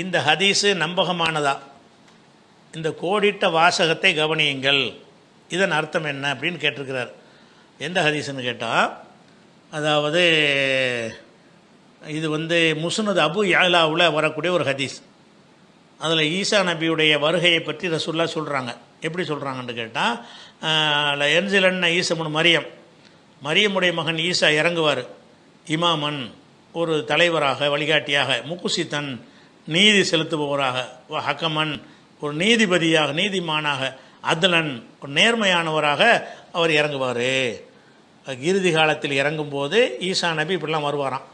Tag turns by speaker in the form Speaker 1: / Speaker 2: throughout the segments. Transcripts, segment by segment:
Speaker 1: இந்த ஹதீஸு நம்பகமானதா? இந்த கோடிட்ட வாசகத்தை கவனியுங்கள், இதன் அர்த்தம் என்ன அப்படின்னு கேட்டிருக்கிறார். எந்த ஹதீஸ்ன்னு கேட்டால், அதாவது இது முஸ்னத் அபு யாலாவில் வரக்கூடிய ஒரு ஹதீஸ். அதில் ஈசா நபியுடைய வருகையை பற்றி ரசூலுல்லாஹ் சொல்கிறாங்க. எப்படி சொல்கிறாங்கன்னு கேட்டால், என்சிலன்ன ஈசமுன் மரியமுடைய மகன் ஈசா இறங்குவார். இமாமன், ஒரு தலைவராக, வழிகாட்டியாக, முக்குசித்தன், நீதி செலுத்துபவராக, ஹக்கமன், ஒரு நீதிபதியாக, நீதிமானாக, அதலன், ஒரு நேர்மையானவராக அவர் இறங்குவார். இறுதி காலத்தில் இறங்கும்போது ஈசா நபி இப்படிலாம் வருவாராம்.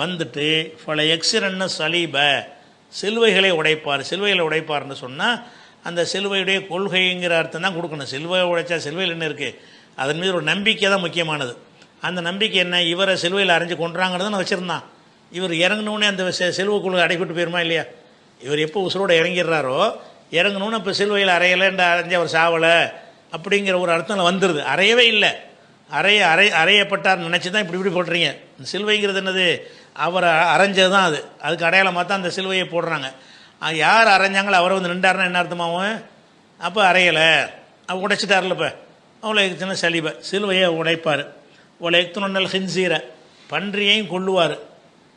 Speaker 1: வந்துட்டு பல எக்ஸிரன்ன சலீப, சிலுவைகளை உடைப்பார். சிலுவைகளை உடைப்பார்னு சொன்னால் அந்த சிலுவையுடைய கொள்கைங்கிற அர்த்தம் தான் கொடுக்கணும். சிலுவை உடைச்சா சிலுவையில் என்ன இருக்குது, அதன் மீது ஒரு நம்பிக்கை தான் முக்கியமானது. அந்த நம்பிக்கை என்ன, இவரை சிலுவையில் அரைஞ்சு கொண்டுறாங்கிறத நான் வச்சுருந்தான். இவர் இறங்கினோடனே அந்த சிலுவைக்குள்ள அடைப்பட்டு போயிருமா இல்லையா? இவர் எப்போ உசுரோடு இறங்கிடுறாரோ, இறங்கணுன்னு இப்போ சிலுவையில் அறையலைன்ற அரைஞ்சி அவர் சாவலை அப்படிங்கிற ஒரு அர்த்தம் வந்துடுது. அறையவே இல்லை, அறையப்பட்டார் நினச்சி தான் இப்படி போட்டுறீங்க. சிலுவைங்கிறது என்னது, அவரை அரைஞ்சது தான். அதுக்கு அடையாளமாக தான் அந்த சிலுவையை போடுறாங்க. யார் அரைஞ்சாங்களோ அவரை நின்றாருன்னா என்ன அர்த்தமாகும்? அப்போ அறையலை, அவள் உடைச்சிட்டார்ல. இப்போ அவ்வளோ சின்ன சலீபை, சிலுவையை உடைப்பார். அவ்வளோ எக்துனல் ஹின்சீரை, பன்றியையும் கொள்ளுவார்.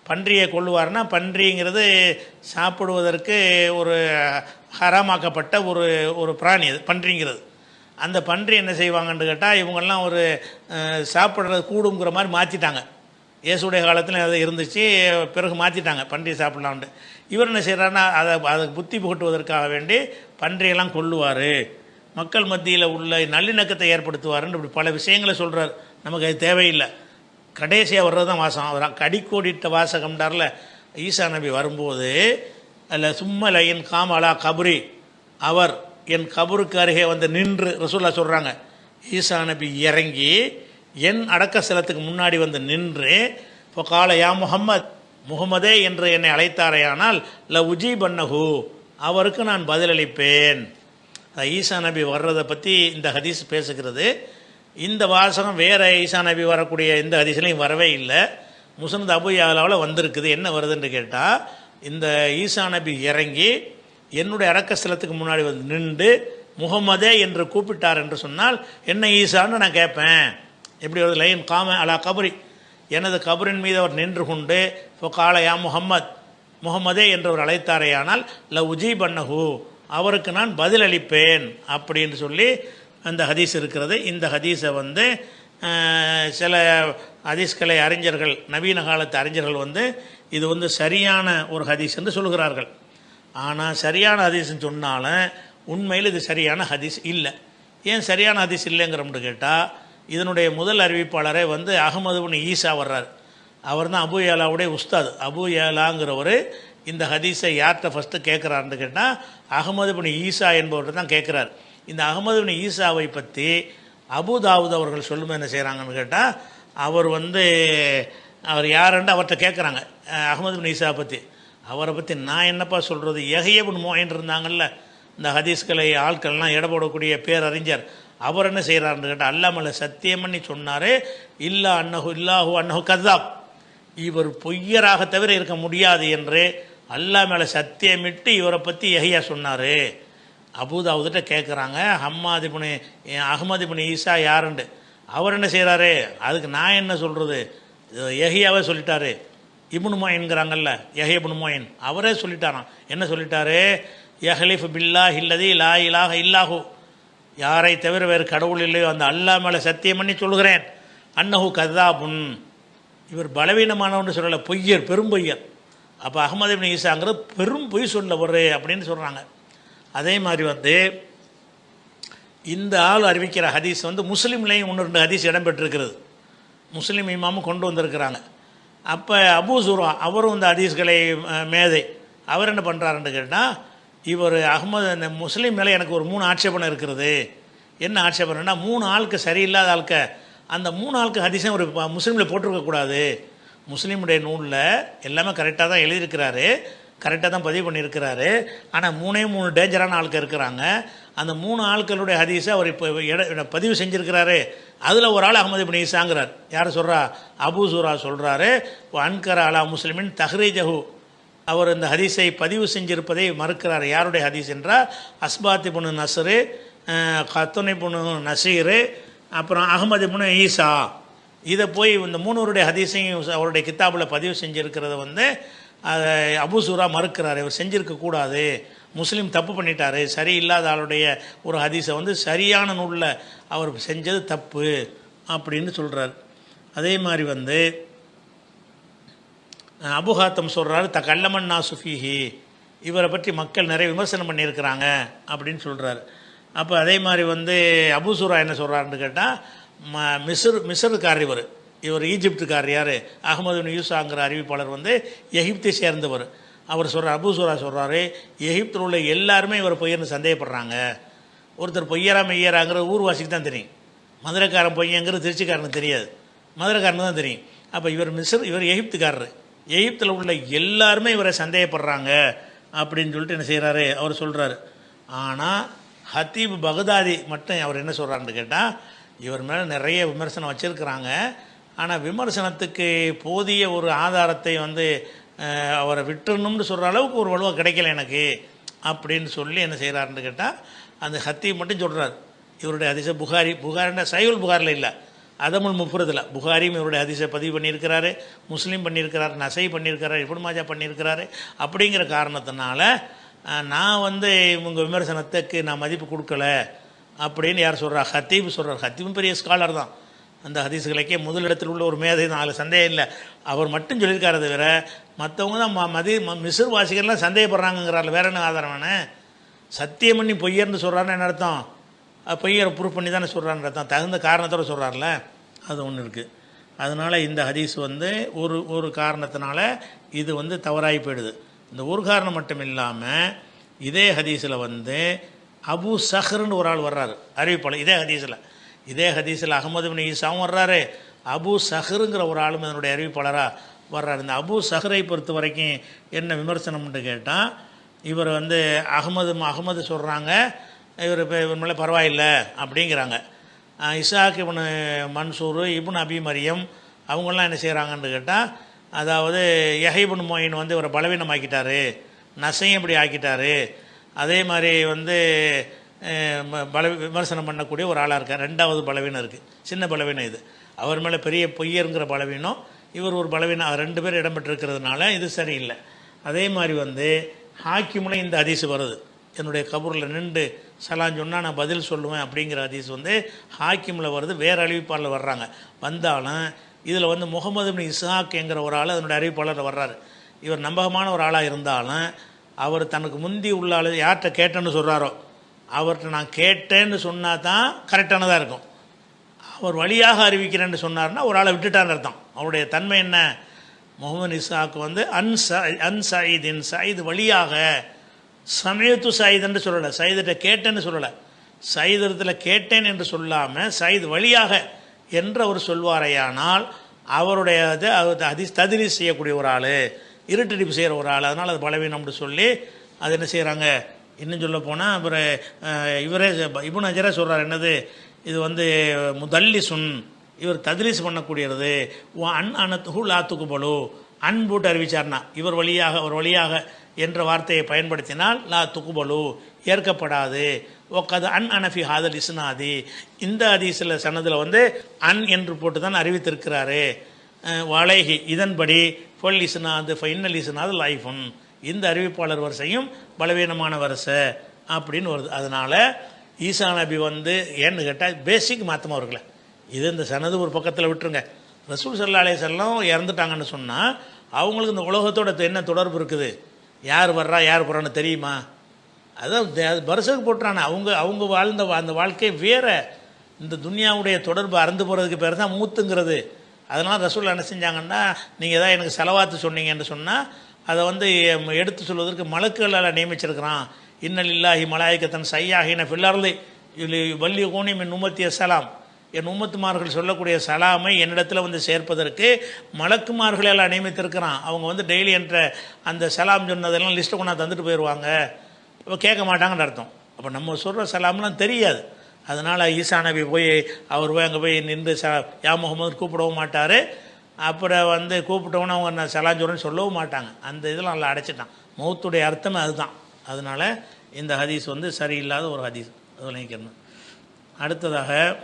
Speaker 1: பன்றியை கொள்ளுவார்னா, பன்றிங்கிறது சாப்பிடுவதற்கு ஒரு ஹராமாக்கப்பட்ட ஒரு பிராணி. அது பன்றிங்கிறது. அந்த பன்றி என்ன செய்வாங்கன்னு கேட்டால், இவங்கெல்லாம் ஒரு சாப்பிட்றது கூடுங்கிற மாதிரி மாற்றிட்டாங்க. இயேசுடைய காலத்தில் அது இருந்துச்சு, பிறகு மாற்றிட்டாங்க பன்றி சாப்பிட்லான்ட்டு. இவர் என்ன செய்கிறாருன்னா, அதுக்கு புத்தி புகட்டுவதற்காக வேண்டி பன்றியெல்லாம் கொள்ளுவார், மக்கள் மத்தியில் உள்ள நல்லிணக்கத்தை ஏற்படுத்துவார்ன்னு இப்படி பல விஷயங்களை சொல்கிறார். நமக்கு அது தேவையில்லை. கடைசியாக வர்றது தான் வாசகம். அவர் கடிக்கோடிட்ட வாசகம்டாரில் ஈசா நபி வரும்போது அதில் சும்மல என் காமலா கபுரி, அவர் என் கபருக்கு அருகே நின்று ரசூலுல்லாஹ் சொல்கிறாங்க. ஈசா நபி இறங்கி என் அடக்க ஸ்தலத்துக்கு முன்னாடி நின்று, இப்போ கால யா முகமதே என்று என்னை அழைத்தாரையானால் ல உஜீபன்னஹு, அவருக்கு நான் பதிலளிப்பேன். ஈசா நபி வர்றதை பற்றி இந்த ஹதீஸ் பேசுகிறது. இந்த வாசகம் வேறு ஈசா நபி வரக்கூடிய இந்த ஹதீஸ்லையும் வரவே இல்லை. முஸ்னத் அபு யாலாவில் வந்திருக்குது. என்ன வருதுன்னு கேட்டால், இந்த ஈசா நபி இறங்கி என்னுடைய அடக்கஸ்தலத்துக்கு முன்னாடி நின்று முகமதே என்று கூப்பிட்டார் என்று சொன்னால் என்ன ஈசான்னு நான் கேட்பேன். எப்படி வருது, லைன் காம அலா கபரி, எனது கபரின் மீது அவர் நின்று கொண்டு இப்போ கால யா முகமதே என்றவர் அழைத்தாரையானால் ல உஜீபன்னஹு, அவருக்கு நான் பதிலளிப்பேன் அப்படின்னு சொல்லி அந்த ஹதீஸ் இருக்கிறது. இந்த ஹதீஸை சில ஹதீஸ்களை அறிஞர்கள், நவீன காலத்து அறிஞர்கள் இது சரியான ஒரு ஹதீஸ் என்று சொல்கிறார்கள். ஆனால் சரியான ஹதீஸ்ன்னு சொன்னாலும் உண்மையில் இது சரியான ஹதீஸ் இல்லை. ஏன் சரியான ஹதீஸ் இல்லைங்கிறோம்னு கேட்டால், இதனுடைய முதல் அறிவிப்பாளரே அகமது பின் ஈசா வர்றார். அவர் தான் அபு யாலாவுடைய உஸ்தாத். அபு யாலாங்கிறவர் இந்த ஹதீஸை யார்கிட்ட ஃபஸ்ட்டு கேட்குறாருன்னு கேட்டால் அகமது பின் ஈசா என்பவர்கிட்ட தான் கேட்குறார். இந்த அகமது பின் ஈசாவை பற்றி அபு தாவூத் அவர்கள் சொல்லும்போது என்ன செய்கிறாங்கன்னு கேட்டால், அவர் யாருன்னு அவர்கிட்ட கேட்குறாங்க அகமது பின் ஈசா பற்றி. அவரை பற்றி நான் என்னப்பா சொல்கிறது, யஹ்யா இப்னு முயின் இருந்தாங்கல்ல, இந்த ஹதீஸ்களை ஆட்கள்லாம் இடப்படக்கூடிய பேரறிஞர், அவர் என்ன செய்கிறாருன்னு கேட்டால், அல்லாமல சத்தியம் பண்ணி சொன்னார், இல்லாஹு கதாப், இவர் பொய்யராக தவிர இருக்க முடியாது என்று அல்லாஹ் மேலே சத்தியமிட்டு இவரை பற்றி யஹ்யா சொன்னார். அபூதாவுதிட்ட கேட்குறாங்க, அகமது இப்னு ஈசா யாருண்டு. அவர் என்ன செய்கிறாரு, அதுக்கு நான் என்ன சொல்கிறது, யஹ்யாவே சொல்லிட்டாரு. இப்னு முயின்ங்கிறாங்கல்ல, யஹ்யா இப்னு முயின், அவரே சொல்லிட்டாராம். என்ன சொல்லிட்டாரு, யஹ்லிஃபு பில்லாஹி அல்லதி லா இலாஹ இல்லாஹு, யாரை தவிர வேறு கடவுள் இல்லையோ அந்த அல்லாஹ் மேலே சத்தியம் பண்ணி சொல்கிறேன், அன்னஹு கதாபுன், இவர் பலவீனமானவன்னு சொல்லலை, பொய்யர், பெரும் பொய்யர். அப்போ அகமது இப்னு ஈசாங்கிறது பெரும் பொய் சொல்லவர் அப்படின்னு சொல்கிறாங்க. அதே மாதிரி இந்த ஆள் அறிவிக்கிற ஹதீஸ் முஸ்லீம்லேயும் 1-2 ஹதீஸ் இடம்பெற்றிருக்கிறது. முஸ்லீம் இமாமும் கொண்டு வந்திருக்கிறாங்க. அப்போ அபூ ஸுரா அவரும் இந்த ஹதீஸ்களை மேதை, அவர் என்ன பண்ணுறாருன்னு கேட்டால், இவர் அகமது அந்த முஸ்லீம் மேலே எனக்கு ஒரு 3 ஆட்சேபனை இருக்கிறது. என்ன ஆட்சேபனைன்னா, 3 ஆளுக்கு சரியில்லாத ஆளுக்க அந்த 3 ஆளுக்கு ஹதீஸை ஒரு முஸ்லீமில் போட்டிருக்கக்கூடாது. முஸ்லீமுடைய நூலில் எல்லாமே கரெக்டாக தான் எழுதியிருக்கிறாரு, கரெக்டாக தான் பதிவு பண்ணியிருக்கிறாரு. ஆனால் 3 டேஞ்சரான ஆட்கள் இருக்கிறாங்க. அந்த 3 ஆட்களுடைய ஹதீஸை அவர் இப்போ பதிவு செஞ்சுருக்கிறாரு. அதில் ஒரு ஆள் அகமது இப்னு ஈசாங்கிறார். யார் சொல்கிறா, அபூ ஸுரா சொல்கிறாரு, அன்கர அலா முஸ்லிமின் தஹ்ரீஜஹு, அவர் இந்த ஹதீஸை பதிவு செஞ்சிருப்பதை மறுக்கிறார். யாருடைய ஹதீஸ் என்றால் அஸ்பாத் இப்னு நஸ்ரு, கத்துன் இப்னு நசீர், அப்புறம் அஹ்மது இப்னு ஈசா. இதை போய் இந்த மூணுவருடைய ஹதீஸையும் அவருடைய கித்தாபில் பதிவு செஞ்சுருக்கிறத வந்து அபூ ஸுரா மறுக்கிறார். இவர் செஞ்சிருக்கக்கூடாது, முஸ்லீம் தப்பு பண்ணிட்டாரு, சரியில்லாத ஆளுடைய ஒரு ஹதீஸை வந்து சரியான நூலில் அவர் செஞ்சது தப்பு அப்படின்னு சொல்கிறார். அதே மாதிரி வந்து அபுஹாத்தம் சொல்கிறாரு தகல்லமன் நாசுஃபிஹி, இவரை பற்றி மக்கள் நிறைய விமர்சனம் பண்ணியிருக்கிறாங்க அப்படின்னு சொல்கிறார். அப்போ அதே மாதிரி வந்து அபூ ஸுரா என்ன சொல்கிறாருன்னு கேட்டால் மிஸ்ருக்காரர் இவர் ஈஜிப்டுக்காரர். யார்? அஹ்மது பின் யூசாங்கிற அறிவிப்பாளர் வந்து எகிப்தை சேர்ந்தவர். அவர் சொல்கிறார், அபூ ஸுரா சொல்கிறாரு, எகிப்தில் உள்ள எல்லாருமே இவர் பொய்யர்னு சந்தேகப்படுறாங்க. ஒருத்தர் பொய்யரா மெய்யராங்கிற ஊர்வாசிக்கு தான் தெரியும், மதுரைக்காரன் பொய்யங்கிறது திருச்சிக்காரனுக்கு தெரியாது, மதுரைக்காரனுக்கு தான் தெரியும். அப்போ இவர் எகிப்துக்காரர், எகிப்தில் உள்ள எல்லாருமே இவரை சந்தேகப்படுறாங்க அப்படின்னு சொல்லிட்டு என்ன செய்கிறாரு அவர் சொல்கிறாரு. ஆனால் ஹத்தீப் பகதாதி மட்டும் அவர் என்ன சொல்கிறாருன்னு கேட்டால், இவர் மேலே நிறைய விமர்சனம் வச்சுருக்கிறாங்க, ஆனால் விமர்சனத்துக்கு போதிய ஒரு ஆதாரத்தை வந்து அவரை விட்டுறணும்னு சொல்கிற அளவுக்கு ஒரு வலுவாக கிடைக்கல எனக்கு அப்படின்னு சொல்லி என்ன செய்கிறாருன்னு கேட்டால், அந்த ஹத்தீப் மட்டும் சொல்கிறார் இவருடைய ஹதீஸை புகாரின்னா சையுல் புகாரில் இல்லை, அதமுல் முஃப்ரதில் புகாரியும் இவருடைய ஹதீஸை பதிவு பண்ணியிருக்கிறாரு, முஸ்லீம் பண்ணியிருக்கிறார், நசை பண்ணியிருக்கிறார், இப்னு மாஜா பண்ணியிருக்கிறாரு. அப்படிங்கிற காரணத்தினால நான் வந்து இவங்க விமர்சனத்துக்கு நான் மதிப்பு கொடுக்கல அப்படின்னு யார் சொல்கிறார்? ஹத்தீப் சொல்கிறார். ஹத்தீபும் பெரிய ஸ்காலர் தான், அந்த ஹதீஸ்களுக்கே முதலிடத்தில் உள்ள ஒரு மேதை தான், அதில் சந்தேகம் இல்லை. அவர் மட்டும் சொல்லியிருக்காரு தவிர மற்றவங்க தான் மிஸ்ர் வாசிகள்லாம் சந்தேகப்படுறாங்கிறார்கள். வேற என்ன ஆதாரம் வேணும்? சத்தியம் பண்ணி பொய்யர்னு சொல்கிறாருன்னு என்ன அர்த்தம்? பொய்யரை ப்ரூஃப் பண்ணி தானே சொல்கிறான்னு அர்த்தம், தகுந்த காரணத்தோடு சொல்கிறார்ல, அது ஒன்று இருக்குது. அதனால் இந்த ஹதீஸ் வந்து ஒரு காரணத்தினால இது வந்து தவறாகி போயிடுது. இந்த ஒரு காரணம் மட்டும் இல்லாமல் இதே ஹதீஸில் வந்து அபூ சஹ்ருன்னு ஒரு ஆள் வர்றாரு அறிவிப்பாளர். இதே ஹதீஸில் அஹ்மது பின் ஈசாவும் வர்றாரு, அபூ சஹ்ருங்கிற ஒரு ஆளும் அதனுடைய அறிவிப்பாளராக வர்றாரு. இந்த அபூ சஹ்ரை பொறுத்த வரைக்கும் என்ன விமர்சனம்னு கேட்டால், இவர் வந்து அகமது சொல்கிறாங்க இவர் மேலே பரவாயில்லை அப்படிங்கிறாங்க. இசாக் இப்னு மன்சூர், இப்னு அபி மரியம் அவங்களாம் என்ன செய்கிறாங்கன்னு கேட்டால், அதாவது யஹீபுன் மொயின் வந்து இவரை பலவீனமாக்கிட்டாரு, நசையும் இப்படி ஆக்கிட்டாரு. அதே மாதிரி வந்து விமர்சனம் பண்ணக்கூடிய ஒரு ஆளாக இருக்கார். ரெண்டாவது பலவீனம் இருக்குது, சின்ன பலவீனம் இது. அவர் மேலே பெரிய பொய்யருங்கிற பலவீனம், இவர் ஒரு பலவீனம், ரெண்டு பேர் இடம்பெற்றிருக்கிறதுனால இது சரியில்லை. அதே மாதிரி வந்து ஹாக்கிமுல இந்த ஹதீஸ் வருது, என்னுடைய கபூரில் நின்று சலான் சொன்னால் நான் பதில் சொல்லுவேன் அப்படிங்கிற ஹதீஸ் வந்து ஹாக்கிமில் வருது. வேறு அறிவிப்பாளர் வர்றாங்க. வந்தாலும் இதில் வந்து முகமது பின் இஸ்ஹாக் என்கிற ஒரு ஆள் அதனுடைய அறிவிப்பாளர் வர்றாரு. இவர் நம்பகமான ஒரு ஆளாக இருந்தாலும் அவர் தனக்கு முந்தி உள்ள ஆள் யார்கிட்ட கேட்டேன்னு சொல்கிறாரோ அவர்கிட்ட நான் கேட்டேன்னு சொன்னால் தான் கரெக்டானதாக இருக்கும். அவர் வழியாக அறிவிக்கிறேன்னு சொன்னார்னா ஒரு ஆளை விட்டுட்டான்னு அர்த்தம். அவருடைய தன்மை என்ன? முகமது இஸ்ஹாக் வந்து சயீது வழியாக, சமயத்து சயீத் என்று சொல்லலை, சயீதிட்ட கேட்டேன்னு சொல்லலை, சயீதத்தில் கேட்டேன் என்று சொல்லாமல் சயீத் வழியாக என்று அவர் சொல்வாரையானால் அவருடைய ஹதீஸ் தத்ரீஸ் செய்யக்கூடிய ஒரு ஆள், இருட்டடிப்பு செய்கிற ஒரு ஆள், அதனால் அது பலவீனம்னு சொல்லி அது என்ன செய்கிறாங்க. இன்னும் சொல்ல போனால் அப்புறம் இவரே இப்னு ஹஜரே சொல்கிறார், என்னது இது வந்து முதல்லிசுன், இவர் தத்ரீஸ் பண்ணக்கூடியது. அனத்துஹு லா துக்பலு, போட்டு அறிவிச்சார்னா இவர் வழியாக என்ற வார்த்தையை பயன்படுத்தினால் லா துக்பலு ஏற்கப்படாது. ஒக்கது அனஃபி ஹாதல் இஸ்னாதி, இந்த ஹதீஸில் சனதில் வந்து என்று போட்டு தான் அறிவித்திருக்கிறாரு. வலைஹி, இதன்படி ஃபொல் இஸ்னாது ஃபைனல் இஸ்னாது லைஃபுன், இந்த அறிவிப்பாளர் வரிசையும் பலவீனமான வரிசை அப்படின்னு வருது. அதனால் ஈசா நபி வந்து ஏன்னு கேட்டால் பேசிக் மாற்றமாக இருக்குல்ல. இது இந்த சனது ஒரு பக்கத்தில் விட்டுருங்க. ரசூல் ஸல்லல்லாஹு அலைஹி வஸல்லம் இறந்துட்டாங்கன்னு சொன்னால் அவங்களுக்கு இந்த உலகத்தோட என்ன தொடர்பு இருக்குது? யார் வர்றா யார் போகிறான்னு தெரியுமா? அதான் பரிசுக்கு போட்டுறானே. அவங்க வாழ்ந்த அந்த வாழ்க்கை வேறு. இந்த துன்யாவுடைய தொடர்பு அறந்து போகிறதுக்கு பேர் தான் மூத்துங்கிறது. அதனால் ரசூல் என்ன செஞ்சாங்கன்னா, நீங்கள் தான் எனக்கு செலவாத்து சொன்னீங்கன்னு சொன்னால் அதை வந்து எடுத்து சொல்வதற்கு மலக்குகளால் நியமிச்சிருக்கிறான். இன்னலில்லாஹி மலாயிக்கத்தன் சையாகின ஃபில்லர்லி வள்ளி கோனி மின் உம்மத்திய சலாம், என் உம்மத்துமார்கள் சொல்லக்கூடிய சலாமை என்னிடத்தில் வந்து சேர்ப்பதற்கு மலக்குமார்களெல்லாம் நியமித்திருக்கிறான். அவங்க வந்து டெய்லி என்ற அந்த சலாம் சொன்னதெல்லாம் லிஸ்ட்டை கொண்டாந்து தந்துட்டு போயிடுவாங்க, கேட்க மாட்டாங்கன்னு அர்த்தம். அப்போ நம்ம சொல்கிற சலாம்லாம் தெரியாது. அதனால் ஈசா நபி போய் அவர் போய் அங்கே போய் நின்று யா முகமது கூப்பிடவும் மாட்டார், அப்புறம் வந்து கூப்பிட்டவொன்னே அவங்க சலாஞ்சோரன்னு சொல்லவும் மாட்டாங்க. அந்த இதில் நல்லா அடைச்சிட்டான். மௌத்துடைய அர்த்தமே அதுதான். அதனால் இந்த ஹதீஸ் வந்து சரியில்லாத ஒரு ஹதீஸ். அது விளங்கிக்கணும். அடுத்ததாக